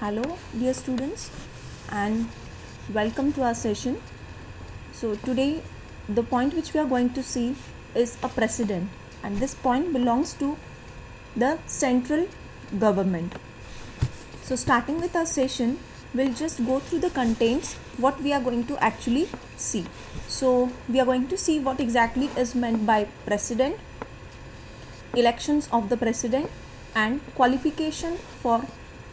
Hello dear students and welcome to our session. So today the point which we are going to see is a precedent, and this point belongs to the central government. So starting with our session, we'll just go through the contents what we are going to actually see. So we are going to see what exactly is meant by precedent, elections of the president, and qualification for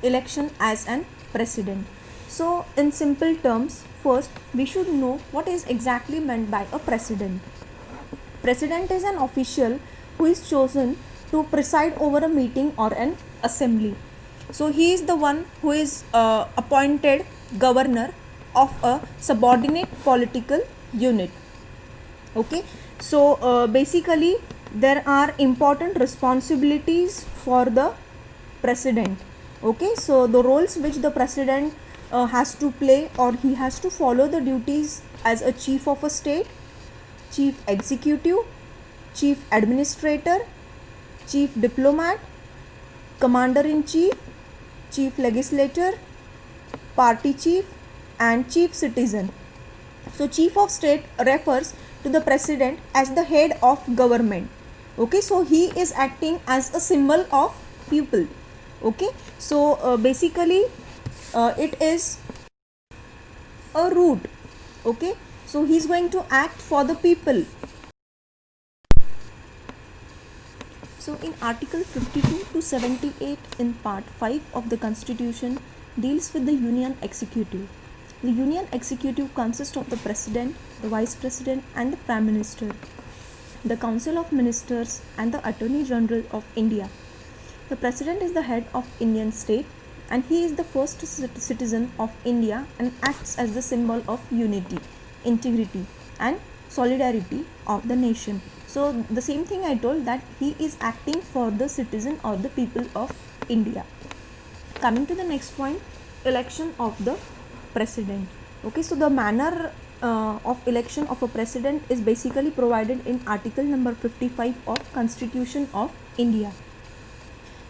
election as an president. So in simple terms, first we should know what is exactly meant by a president. President is an official who is chosen to preside over a meeting or an assembly. So he is the one who is appointed governor of a subordinate political unit. Okay, so basically there are important responsibilities for the president. Okay, so the roles which the president has to play, or he has to follow the duties as a chief of a state, chief executive, chief administrator, chief diplomat, commander in chief, chief legislator, party chief, and chief citizen. So chief of state refers to the president as the head of government. Okay, so he is acting as a symbol of people. Okay, so basically it is a root. Okay, so he is going to act for the people. So in article 52 to 78 in part 5 of the constitution deals with the union executive. The union executive consists of the president, the vice president, and the prime minister, the council of ministers, and the attorney general of India. The president is the head of Indian state, and he is the first citizen of India and acts as the symbol of unity, integrity, and solidarity of the nation. So the same thing I told, that he is acting for the citizen or the people of India. Coming to the next point, election of the president. Okay, so the manner of election of a president is basically provided in article number 55 of Constitution of India.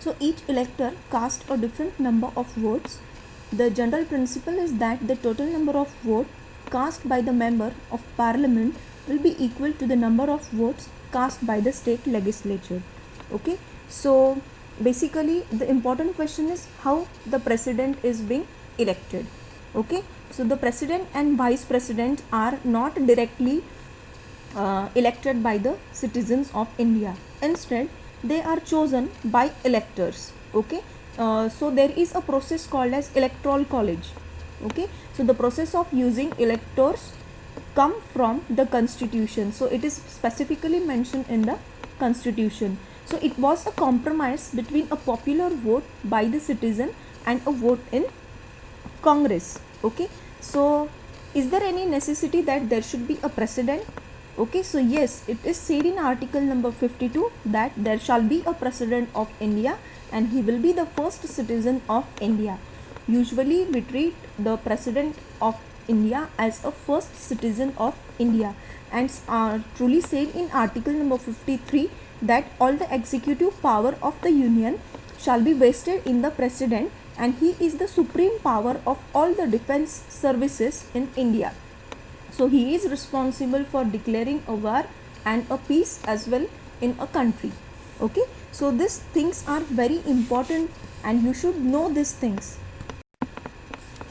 So each elector casts a different number of votes. The general principle is that the total number of votes cast by the member of parliament will be equal to the number of votes cast by the state legislature. Okay, so basically the important question is how the president is being elected. Okay, so the president and vice president are not directly elected by the citizens of India. Instead, they are chosen by electors. Okay, so there is a process called as electoral college. Okay, so the process of using electors come from the constitution. So it is specifically mentioned in the constitution. So it was a compromise between a popular vote by the citizen and a vote in Congress. Okay, so is there any necessity that there should be a president? Okay, so yes, it is said in article number 52 that there shall be a president of India and he will be the first citizen of India. Usually we treat the president of India as a first citizen of India, and truly said in article number 53 that all the executive power of the union shall be vested in the president, and he is the supreme power of all the defense services in India. So he is responsible for declaring a war and a peace as well in a country. Okay, so these things are very important and you should know these things.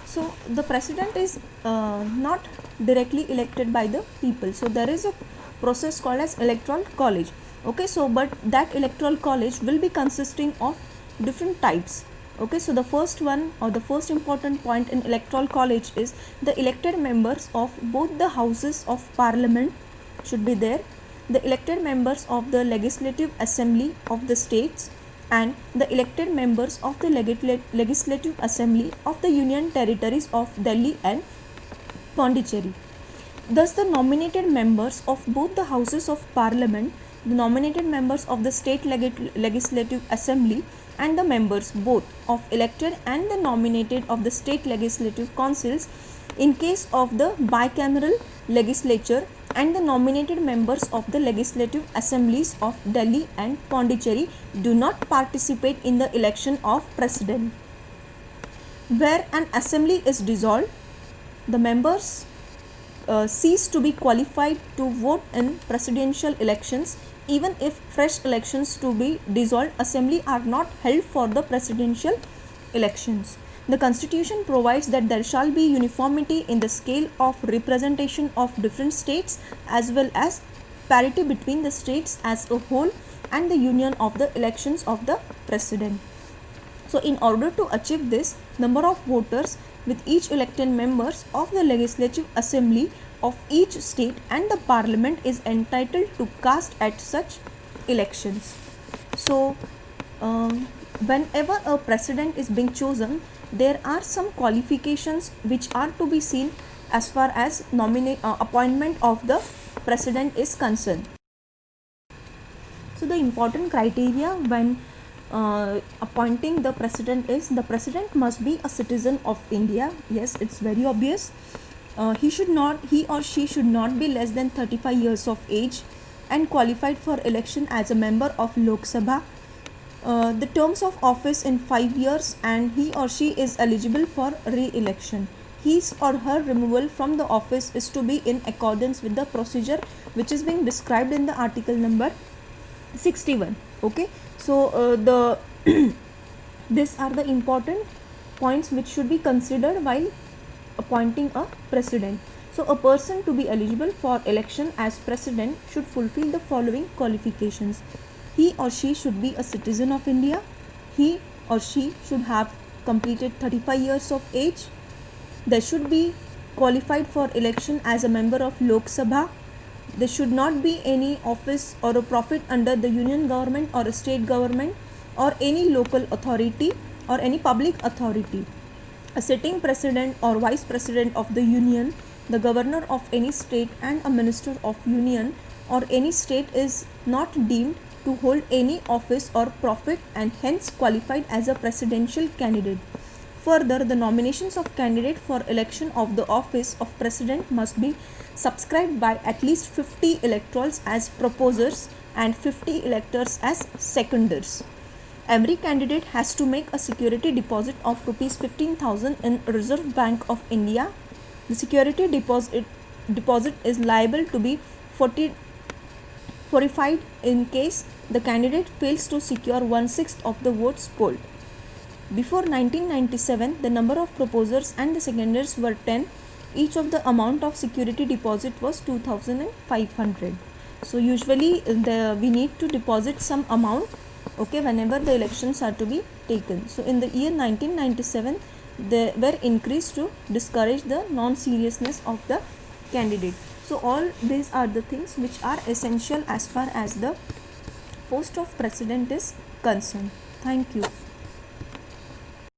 So the president is not directly elected by the people. So there is a process called as electoral college. Okay, so but that electoral college will be consisting of different types. Okay, so the first one, or the first important point in electoral college, is the elected members of both the houses of parliament should be there, the elected members of the legislative assembly of the states, and the elected members of the legislative assembly of the union territories of Delhi and Pondicherry. Thus the nominated members of both the houses of parliament, the nominated members of the state legislative assembly, and the members both of elected and the nominated of the state legislative councils in case of the bicameral legislature, and the nominated members of the legislative assemblies of Delhi and Pondicherry do not participate in the election of president. Where an assembly is dissolved, the members cease to be qualified to vote in presidential elections. Even if fresh elections to be dissolved assembly are not held for the presidential elections. The constitution provides that there shall be uniformity in the scale of representation of different states as well as parity between the states as a whole and the union of the elections of the president. So in order to achieve this, number of voters with each elected members of the legislative assembly of each state and the parliament is entitled to cast at such elections. So whenever a president is being chosen, there are some qualifications which are to be seen as far as appointment of the president is concerned. So the important criteria when appointing the president is the president must be a citizen of India. Yes, it's very obvious. He or she should not be less than 35 years of age and qualified for election as a member of Lok Sabha. The terms of office in 5 years and he or she is eligible for re-election. His or her removal from the office is to be in accordance with the procedure which is being described in the article number 61. Okay, so the these are the important points which should be considered while appointing a president. So a person to be eligible for election as president should fulfill the following qualifications. He or she should be a citizen of India. He or she should have completed 35 years of age. They should be qualified for election as a member of Lok Sabha. There should not be any office or a profit under the union government or a state government or any local authority or any public authority. A sitting president or vice president of the union, the governor of any state and a minister of union or any state is not deemed to hold any office or profit and hence qualified as a presidential candidate. Further, the nominations of candidate for election of the office of president must be subscribed by at least 50 electors as proposers and 50 electors as seconders. Every candidate has to make a security deposit of rupees 15,000 in Reserve Bank of India. The security deposit is liable to be forfeited in case the candidate fails to secure 1/6 of the votes polled. Before 1997, the number of proposers and the seconders were 10. Each of the amount of security deposit was 2,500. So usually we need to deposit some amount, okay, whenever the elections are to be taken. So in the year 1997, they were increased to discourage the non-seriousness of the candidate. So all these are the things which are essential as far as the post of president is concerned. Thank you.